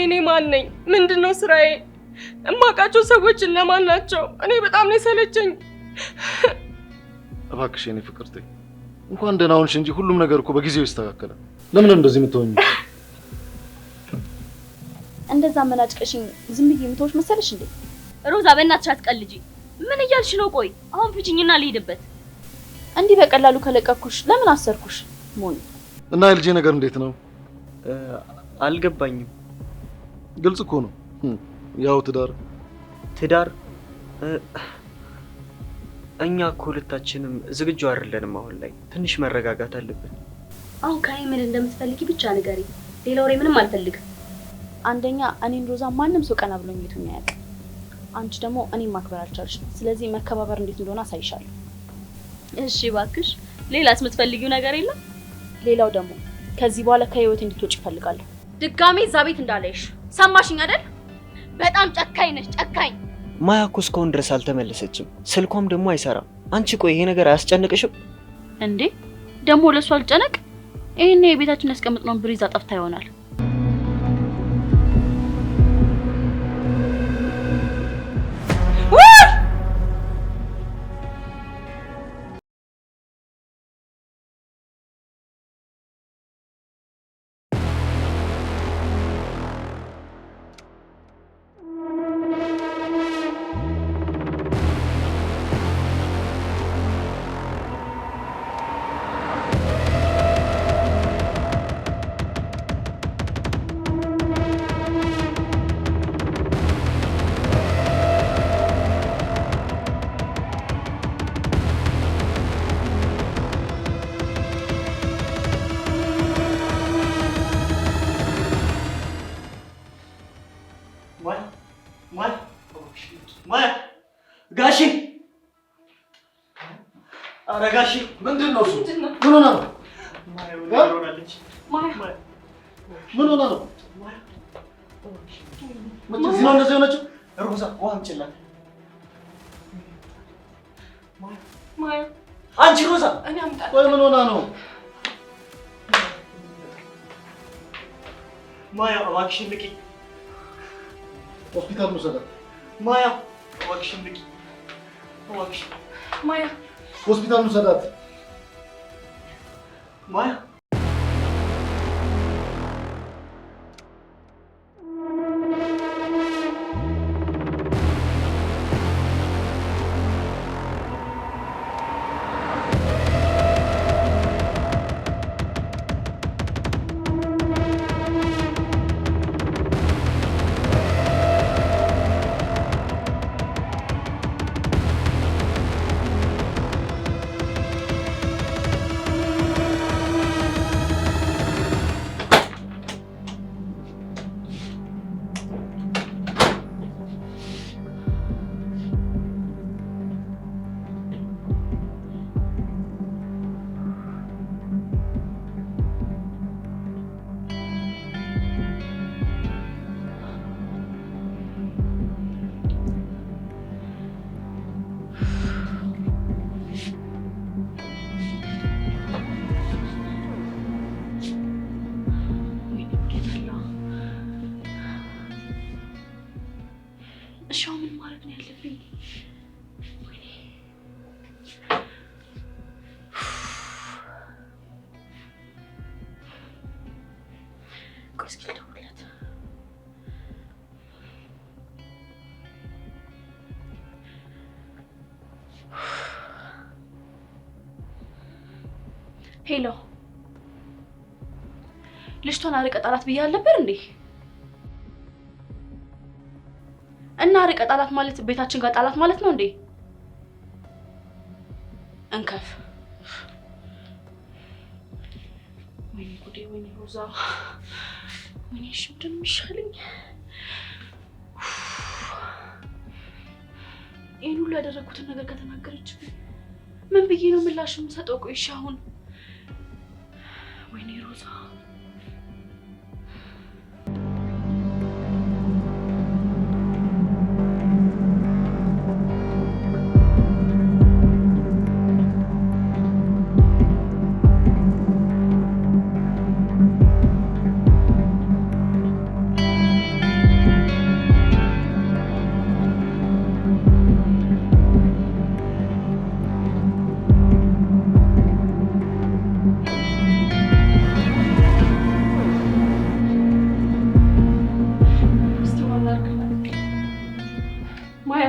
እኔ ማን ነኝ? ምንድነው ስራዬ? እማውቃቸው ሰዎች እነማን ናቸው? እኔ በጣም ነው የሰለቸኝ። እባክሽ የኔ ፍቅር ተይ። እንኳን ደህና ሆንሽ እንጂ ሁሉም ነገር እኮ በጊዜው ይስተካከላል። ለምን እንደዚህ የምትሆኚ? እንደዛ መናጭቀሽኝ ዝም ብዬ የምተውሽ መሰለሽ እንዴ? ሮዛ በእናትሽ አትቀልጂ። ምን እያልሽ ነው? ቆይ አሁን ፍቺኝና ልሄድበት። እንዲህ በቀላሉ ከለቀኩሽ ለምን አሰርኩሽ? ሞኝ እና የልጄ ነገር እንዴት ነው? አልገባኝም። ግልጽ እኮ ነው። ያው ትዳር እኛ እኮ ሁለታችንም ዝግጁ አይደለንም። አሁን ላይ ትንሽ መረጋጋት አለብን። አሁን ከኔ ምን እንደምትፈልጊ ብቻ ንገሪ። ሌላ ወሬ ምንም አልፈልግም። አንደኛ እኔን ሮዛ ማንም ሰው ቀና ብሎኝ የቱኝ ያውቅ። አንቺ ደግሞ እኔን ማክበር አልቻልሽ። ስለዚህ መከባበር እንዴት እንደሆነ አሳይሻለሁ። እሺ እባክሽ፣ ሌላስ የምትፈልጊው ነገር የለም? ሌላው ደግሞ ከዚህ በኋላ ከህይወት እንድትወጪ እፈልጋለሁ። ድጋሜ እዛ ቤት እንዳለሽ ሰማሽኝ አይደል? በጣም ጨካኝ ነሽ፣ ጨካኝ። ማያ እኮ እስካሁን ድረስ አልተመለሰችም። ስልኳም ደግሞ አይሰራም። አንቺ ቆይ ይሄ ነገር አያስጨንቅሽም እንዴ? ደግሞ ለሷ አልጨነቅ። ይሄኔ የቤታችን ያስቀምጥነውን ብር ይዛ ጠፍታ ይሆናል። ጋሺ! ኧረ ጋሺ ምንድን ነው እሱ? ምን ሆነ ነው? ምን ሆነ ነው? እዚህ ነው እንደዚህ ሆነችው? ሮዛ ውሃ አምጪላት። ማያ አንቺ ሮዛ! እኔ አምጣለሁ። ቆይ ምን ሆና ነው? ማያ እባክሽን ልቂ። ሆስፒታል እንውሰዳት። ማያ እባክሽን ልቂ። እባክሽ ማያ ሆስፒታል እንውሰዳት። ማያ ሄሎ፣ ልጅቷን አርቀ ጣላት ብያለሁ ነበር እንዴ? እና አርቀ ጣላት ማለት ቤታችን ጋር ጣላት ማለት ነው እንዴ? እንከፍ። ወይኔ ጉዴ፣ ወይኔ ሮዛ፣ ወይኔ እሺ፣ ምንድን ነው የሚሻለኝ? ይሄን ሁሉ ያደረኩትን ነገር ከተናገረች ምን ብዬ ነው ምላሽ የምሰጠው? ቆይ እሺ አሁን ወይኔ ሮዛ ማያ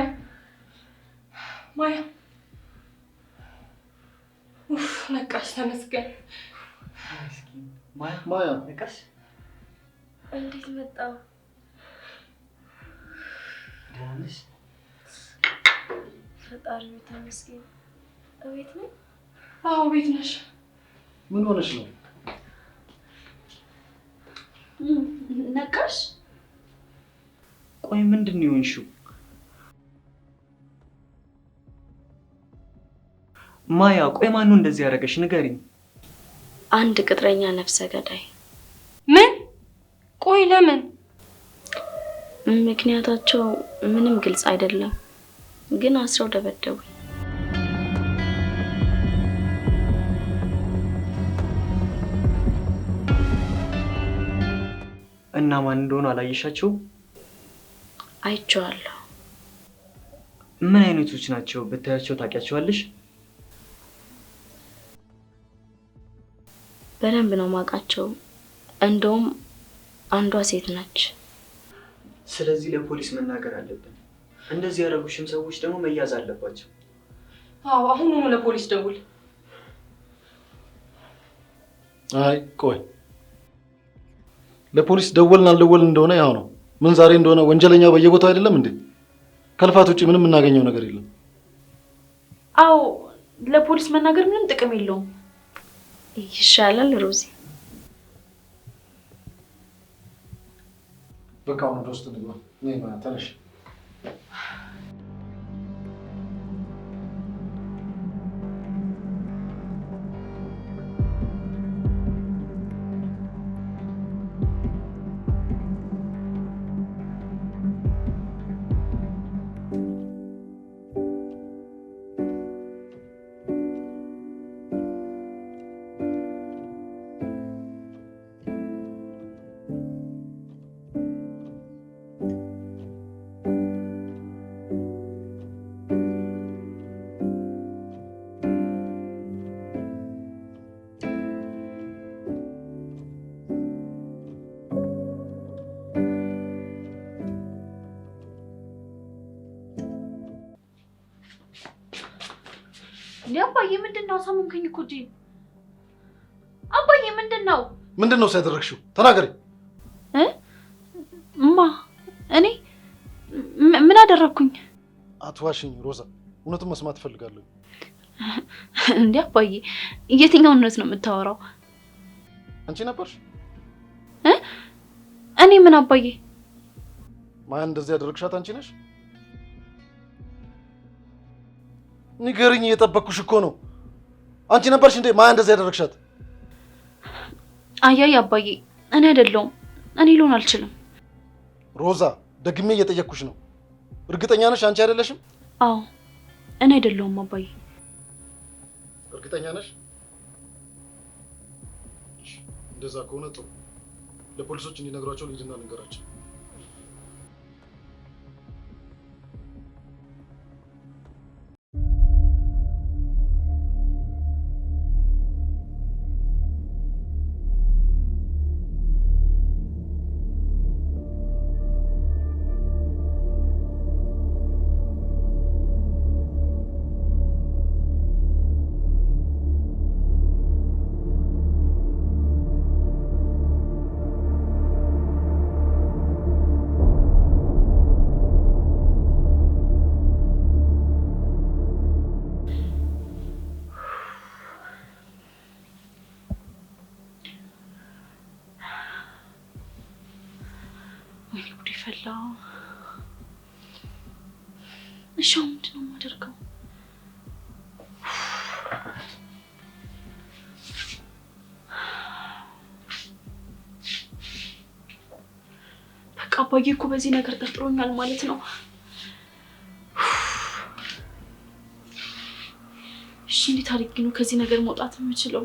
ማያ ነቃሽ? ተመስገን። ማያ ነቃሽ? እንዴት መጣ? ደህና ነሽ? ፈጣሪ ተመስገን። እቤት ነኝ? አዎ ቤት ነሽ። ምን ሆነሽ ነው? ነቃሽ? ቆይ ምንድን ነው የሆንሽው? ማያ ቆይ ማን ነው እንደዚህ ያደረገሽ? ንገሪኝ። አንድ ቅጥረኛ ነፍሰ ገዳይ። ምን? ቆይ ለምን? ምክንያታቸው ምንም ግልጽ አይደለም፣ ግን አስረው ደበደቡ። እና ማን እንደሆነ አላየሻቸው? አይቼዋለሁ። ምን አይነቶች ናቸው? ብታያቸው ታውቂያቸዋለሽ? በደንብ ነው ማውቃቸው። እንደውም አንዷ ሴት ነች። ስለዚህ ለፖሊስ መናገር አለብን። እንደዚህ ያደረጉሽም ሰዎች ደግሞ መያዝ አለባቸው። አዎ አሁኑኑ ለፖሊስ ደውል። አይ ቆይ፣ ለፖሊስ ደወልን አልደወልን እንደሆነ ያው ነው። ምን ዛሬ እንደሆነ ወንጀለኛ በየቦታው አይደለም እንዴ? ከልፋት ውጪ ምንም የምናገኘው ነገር የለም። አዎ ለፖሊስ መናገር ምንም ጥቅም የለውም። ይሻላል ሮዚ። በቃ አሁን ወደ ውስጥ እንግባ። ነይ ማያ ተነሽ። አባዬ ምንድነው? ሳሙንከኝ እኮ ጂ። አባዬ ምንድነው? ምንድነው ሲያደርግሽው? ተናገሪ። እኔ ምን አደረኩኝ? አትዋሽኝ ሮዛ፣ እውነቱን መስማት እፈልጋለሁ። እንዴ አባዬ የትኛውን እውነት ነው የምታወራው? አንቺ ነበርሽ? እኔ ምን አባዬ? ማን እንደዚህ ያደረግሻት አንቺ ነሽ? ንገሪኝ፣ እየጠበቅኩሽ እኮ ነው። አንቺ ነበርሽ እንዴ ማን እንደዚህ ያደረግሻት? አያይ አባዬ እኔ አይደለሁም። እኔ ልሆን አልችልም። ሮዛ ደግሜ እየጠየቅኩሽ ነው። እርግጠኛ ነሽ አንቺ አይደለሽም? አዎ እኔ አይደለሁም አባዬ። እርግጠኛ ነሽ? እንደዛ ከሆነ ጥሩ። ለፖሊሶች እንዲነግሯቸው ልሂድና ልንገራቸው። ወይኔ ጉድ ፈላ። እሺ ምንድን ነው የማደርገው? በቃ አባዬ እኮ በዚህ ነገር ጠርጥሮኛል ማለት ነው። እሺ እንዴት አድርጌ ነው ከዚህ ነገር መውጣት የምችለው?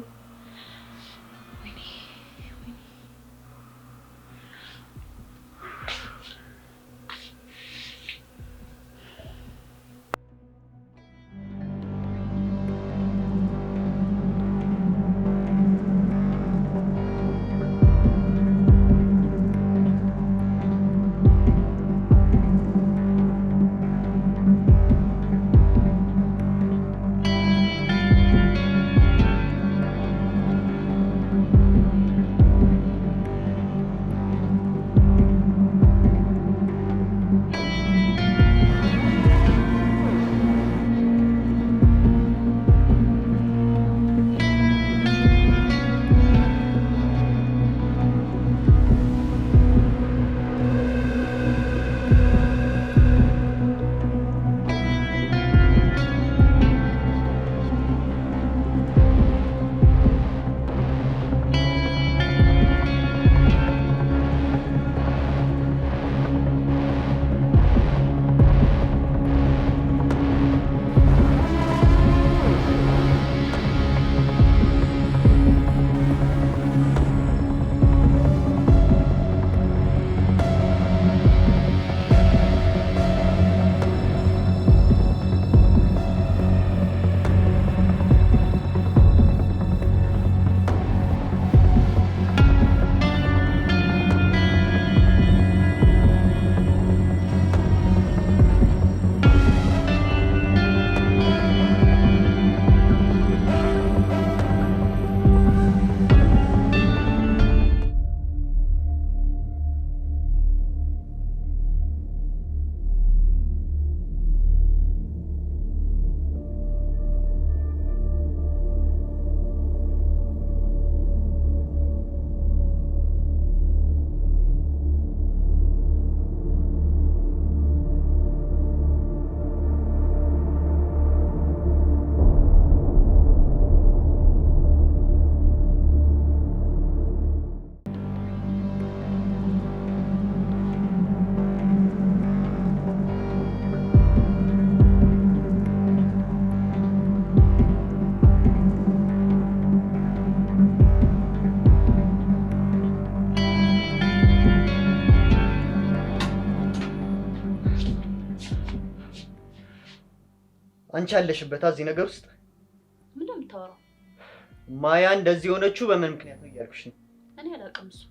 አንቺ ያለሽበት እዚህ ነገር ውስጥ ምን ነው የምታወራው? ማያ እንደዚህ ሆነችው በምን ምክንያት ነው እያልኩሽ ነው። እኔ አላውቅም። እሱ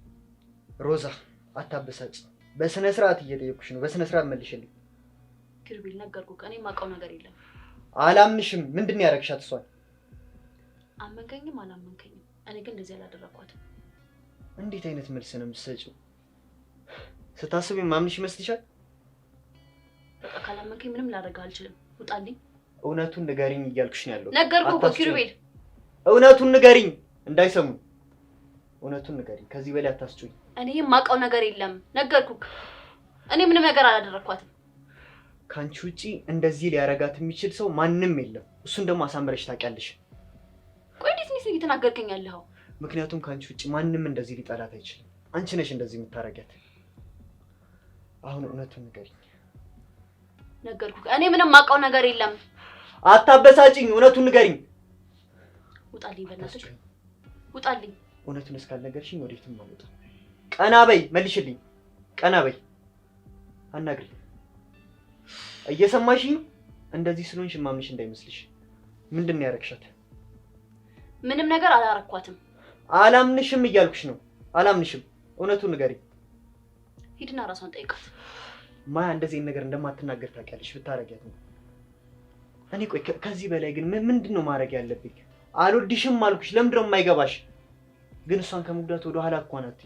ሮዛ አታበሳጭ። በስነ ስርዓት እየጠየኩሽ ነው። በስነ ስርዓት መልሽልኝ። ኪሩቤል ነገርኩህ። እኔ የማውቀው ነገር የለም። አላምንሽም። ምንድን ነው ያደረግሻት እሷን? አመንከኝም አላመንከኝም እኔ ግን እንደዚህ አላደረኳትም። እንዴት አይነት መልስ ነው የምትሰጪው? ስታስቢ ማምንሽ ይመስልሻል? በቃ ካላመንከኝ ምንም ላደርግ አልችልም። ውጣልኝ። እውነቱን ንገሪኝ እያልኩሽ ነው ያለው። ነገርኩህ እኮ ኪሩቤል። እውነቱን ንገሪኝ። እንዳይሰሙ። እውነቱን ንገሪኝ። ከዚህ በላይ አታስጩኝ። እኔ የማውቀው ነገር የለም። ነገርኩህ። እኔ ምንም ነገር አላደረኳትም። ካንቺ ውጪ እንደዚህ ሊያረጋት የሚችል ሰው ማንም የለም። እሱን ደግሞ አሳምረሽ ታውቂያለሽ። ቆይ እንዴት ነው እየተናገርከኝ ያለኸው? ምክንያቱም ካንቺ ውጪ ማንም እንደዚህ ሊጠላት አይችልም። አንቺ ነሽ እንደዚህ የምታረጋት። አሁን እውነቱን ንገሪኝ። ነገርኩህ። እኔ ምንም የማውቀው ነገር የለም። አታበሳጭኝ። እውነቱን ንገሪኝ። ውጣልኝ፣ በእናትህ ውጣልኝ። እውነቱን እስካልነገርሽኝ ወዴትም አልወጣም። ቀና በይ፣ መልሽልኝ። ቀና በይ፣ አናግሪኝ። እየሰማሽኝ? እንደዚህ ስለሆንሽ ማምንሽ እንዳይመስልሽ። ምንድን ነው ያረግሻት? ምንም ነገር አላረኳትም። አላምንሽም እያልኩሽ ነው። አላምንሽም። እውነቱን ንገሪኝ። ሂድና ራሷን ጠይቃት። ማያ እንደዚህ ነገር እንደማትናገር ታውቂያለሽ። ብታረጊያት ነው። እኔ ቆይ ከዚህ በላይ ግን ምንድን ነው ማድረግ ያለብኝ? አልወድሽም አልኩሽ። ለምንድን ነው የማይገባሽ? ግን እሷን ከመጉዳት ወደ ኋላ እኮ ናት።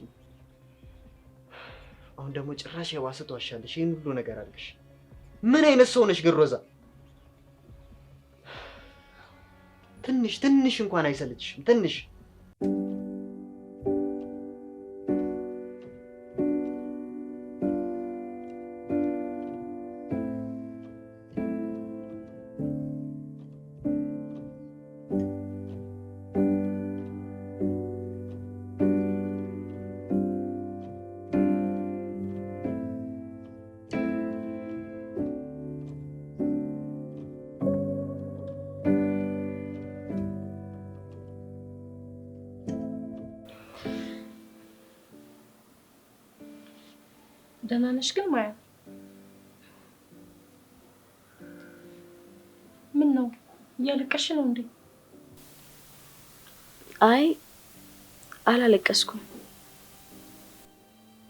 አሁን ደግሞ ጭራሽ የባሰ ተዋሻለሽ። ይሄን ሁሉ ነገር አድርገሽ ምን አይነት ሰው ነሽ ግን ሮዛ? ትንሽ እንኳን አይሰለችሽም? ትንሽ ደህና ነሽ ግን ማያ? ምን ነው እያለቀሽ ነው እንዴ? አይ አላለቀስኩም።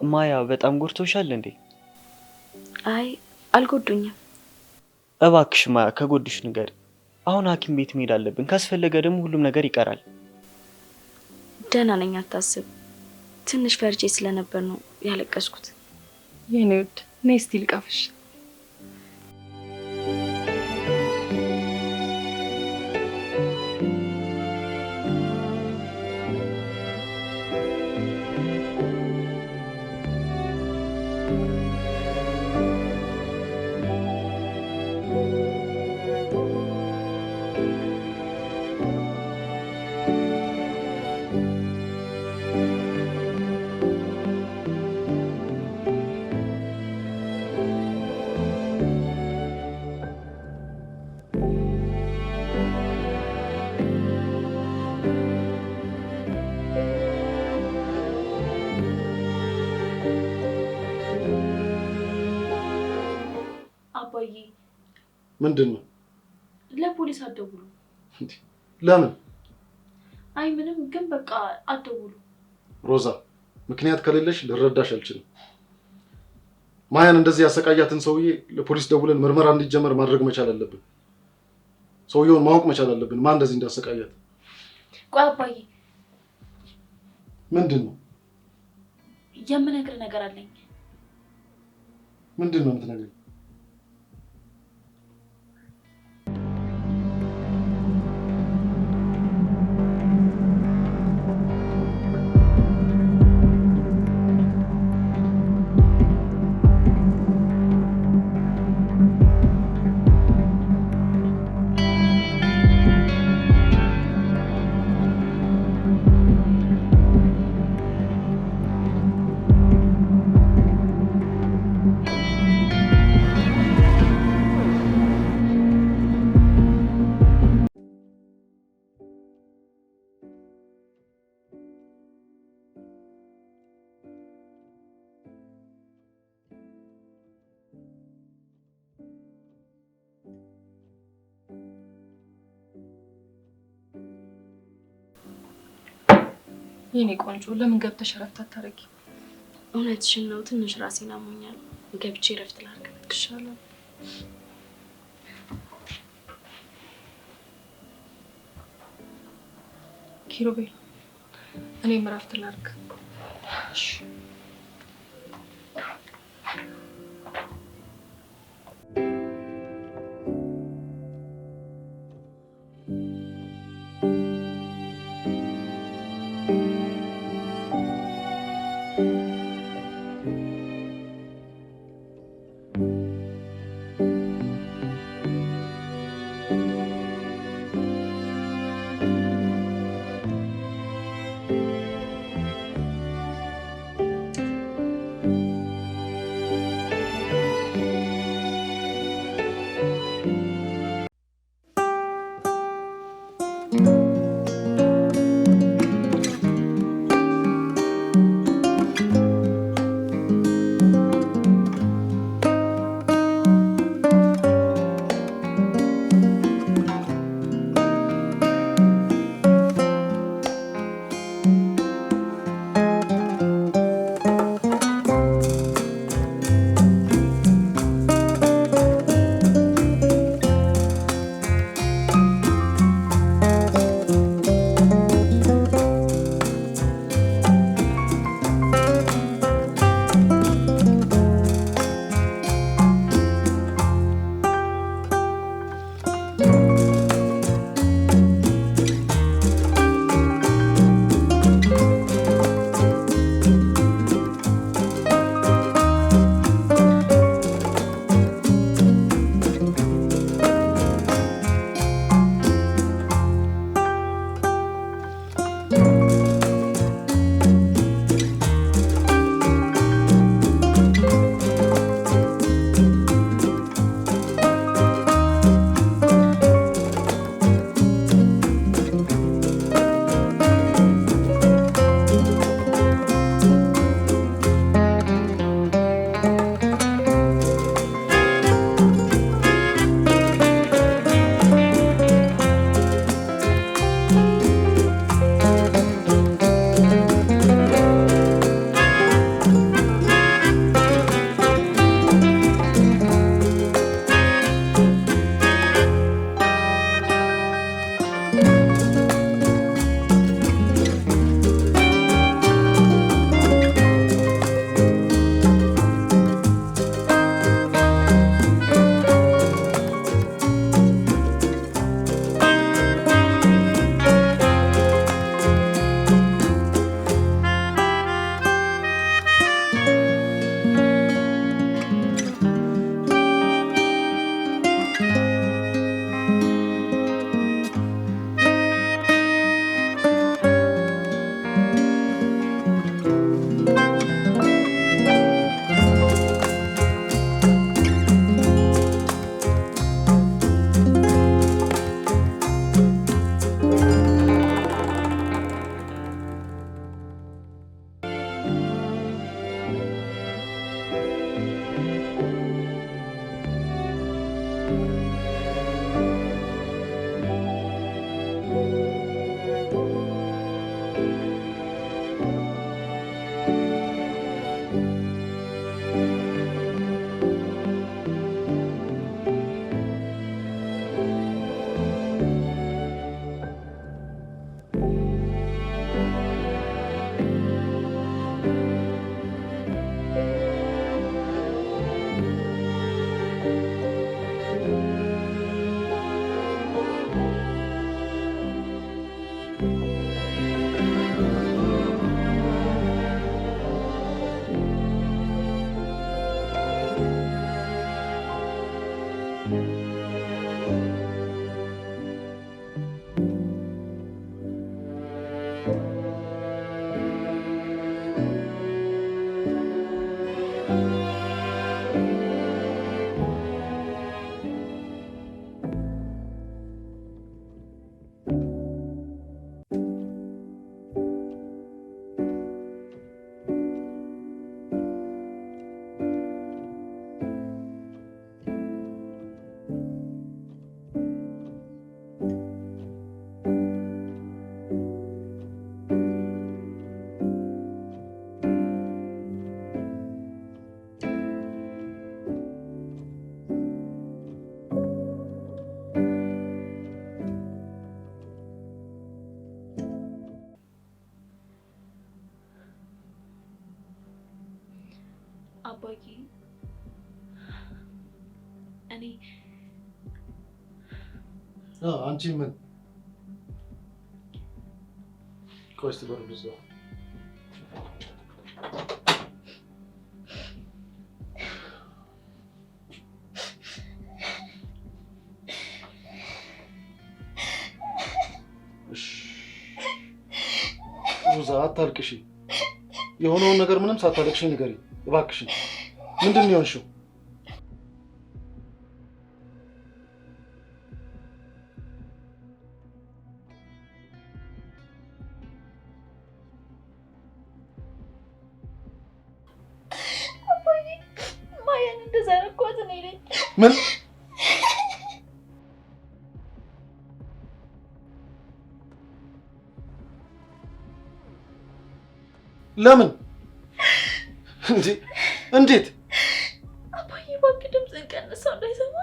ማያ በጣም ጎድቶሻል እንዴ? አይ አልጎዱኝም። እባክሽ ማያ ከጎድሽ ንገሪ። አሁን ሐኪም ቤት መሄድ አለብን። ካስፈለገ ደግሞ ሁሉም ነገር ይቀራል። ደህና ነኝ፣ አታስብ። ትንሽ ፈርቼ ስለነበር ነው ያለቀስኩት። የኔ ውድ ነይ እስቲ ልቀፍሽ። አባዬ ምንድን ነው? ለፖሊስ አትደውሉ። ለምን? አይ ምንም፣ ግን በቃ አትደውሉ። ሮዛ ምክንያት ከሌለሽ ልረዳሽ አልችልም። ማያን እንደዚህ ያሰቃያትን ሰውዬ ለፖሊስ ደውለን ምርመራ እንዲጀመር ማድረግ መቻል አለብን። ሰውየውን ማወቅ መቻል አለብን፣ ማን እንደዚህ እንዳሰቃያት። ቆይ አባዬ፣ ምንድን ነው? የምነግርህ ነገር አለኝ። ምንድን ነው የምትነግሪኝ? የኔ ቆንጆ ለምን ገብተሽ እረፍት አታረጊ? እውነትሽን ነው። ትንሽ ራሴን አሞኛል። ገብቼ እረፍት ላድርግ። ይሻላል። ኪሩቤል እኔም እረፍት ላድርግ። እሺ አባዬ እኔ አንቺ ምን ቆይስ በሩ ልዘው ሮዛ አታልቅሺ። የሆነውን ነገር ምንም ሳታለቅሺ ንገሪ እባክሽ። ምንድን ነው የሆንሽው? አባዬ ማያን እንደዛ ረኳት ነው ይለኝ። ምን ለምን እንዴት? አባዬ እባክህ ድምፅህን ቀንሰው እንዳይሰማ።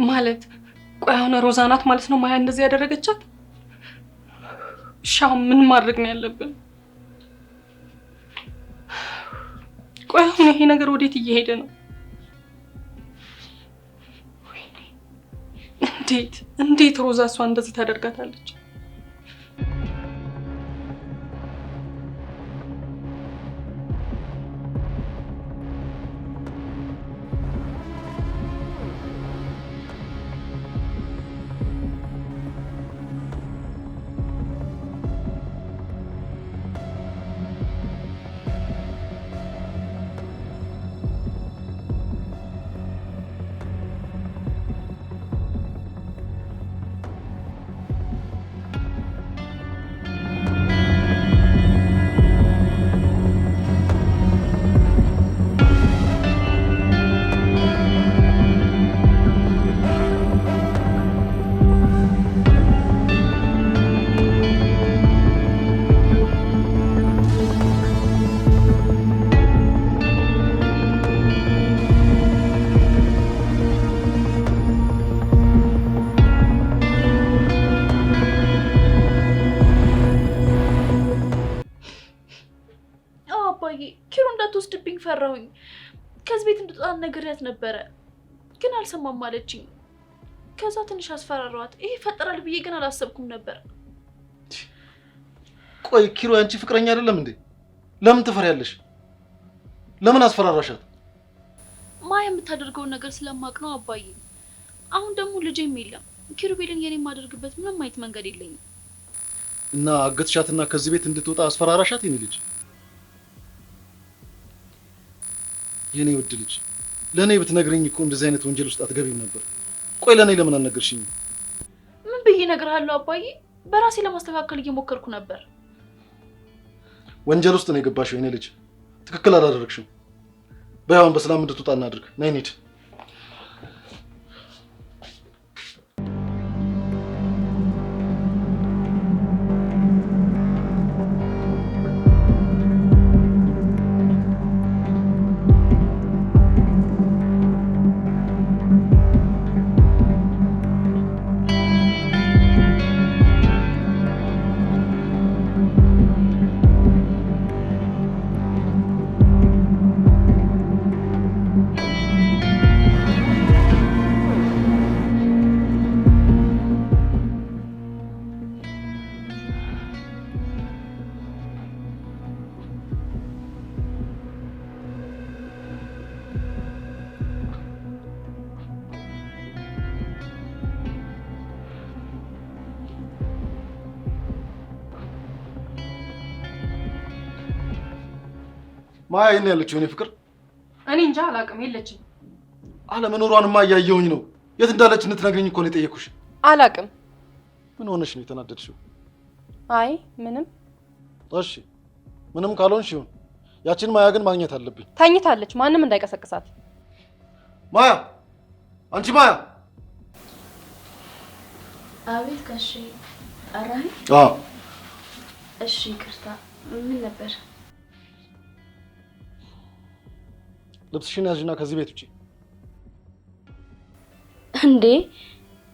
ማለት ቆይ አሁን ሮዛ ናት ማለት ነው ማያ እንደዚህ ያደረገቻት? ሻው ምን ማድረግ ነው ያለብን? ቆይ አሁን ይሄ ነገር ወዴት እየሄደ ነው? እንዴት ሮዛ እሷ እንደዚህ ታደርጋታለች? ኪሩ እንዳትወስድብኝ ፈራሁኝ። ከዚህ ቤት እንድትወጣ ነግሬያት ነበረ ግን አልሰማም አለችኝ። ከዛ ትንሽ አስፈራራኋት። ይሄ ይፈጠራል ብዬ ግን አላሰብኩም ነበር። ቆይ ኪሩ ያንቺ ፍቅረኛ አይደለም እንዴ? ለምን ትፈሪያለሽ? ለምን አስፈራራሻት? ማያ የምታደርገውን ነገር ስለማቅ ነው አባዬ። አሁን ደግሞ ልጄም የለም። ኪሩቤልን የኔ የማደርግበት ምንም አይነት መንገድ የለኝም። እና አገትሻትና ከዚህ ቤት እንድትወጣ አስፈራራሻት? የኔ ልጅ፣ የኔ ውድ ልጅ፣ ለኔ ብትነግረኝ እኮ እንደዚህ አይነት ወንጀል ውስጥ አትገቢም ነበር። ቆይ ለኔ ለምን አልነገርሽኝ? ምን ብዬ እነግርሃለሁ አባዬ? በራሴ ለማስተካከል እየሞከርኩ ነበር። ወንጀል ውስጥ ነው የገባሽው የኔ ልጅ። ትክክል አላደረግሽም። በያውን በሰላም እንድትወጣ እናድርግ። ነይ እንሂድ። ማያ የኔ ያለችው የኔ ፍቅር? እኔ እንጃ አላውቅም፣ የለችም። አለመኖሯንማ እያየሁኝ ነው። የት እንዳለች እንድትነግሪኝ እኮ ነው የጠየኩሽ። አላውቅም። ምን ሆነሽ ነው የተናደድሽው? አይ ምንም። እሺ ምንም ካልሆንሽ ይሁን። ያችን ማያ ግን ማግኘት አለብኝ። ተኝታለች፣ ማንም እንዳይቀሰቅሳት። ማያ፣ አንቺ ማያ! አቤት ጋሼ። ጠራኸኝ? አዎ። እሺ ይቅርታ። ምን ነበር? ልብስሽን ያዥና ከዚህ ቤት ውጪ። እንዴ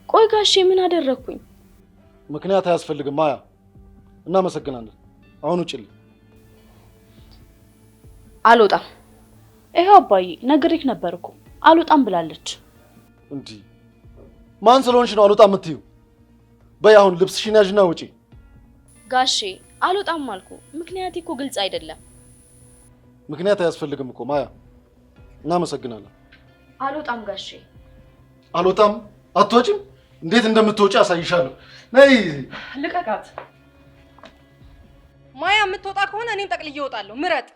ቆይ ጋሼ ምን አደረኩኝ? ምክንያት አያስፈልግም ማያ። እናመሰግናለን። አሁን ውጪልኝ። አልወጣም። ይሄው አባዬ ነግሬክ ነበር እኮ አልወጣም ብላለች። እንዲህ ማን ስለሆንሽ ነው አልወጣም የምትይው? በይ አሁን ልብስሽን ያዥና ውጪ። ጋሼ አልወጣም አልኩ። ምክንያቴ እኮ ግልጽ አይደለም። ምክንያት አያስፈልግም እኮ ማያ። እናመሰግናለን። አልወጣም ጋሼ። አልወጣም? አትወጪም? እንዴት እንደምትወጪ አሳይሻለሁ። ነይ። ልቀቃት። ማያ የምትወጣ ከሆነ እኔም ጠቅልዬ እወጣለሁ። ምረጥ።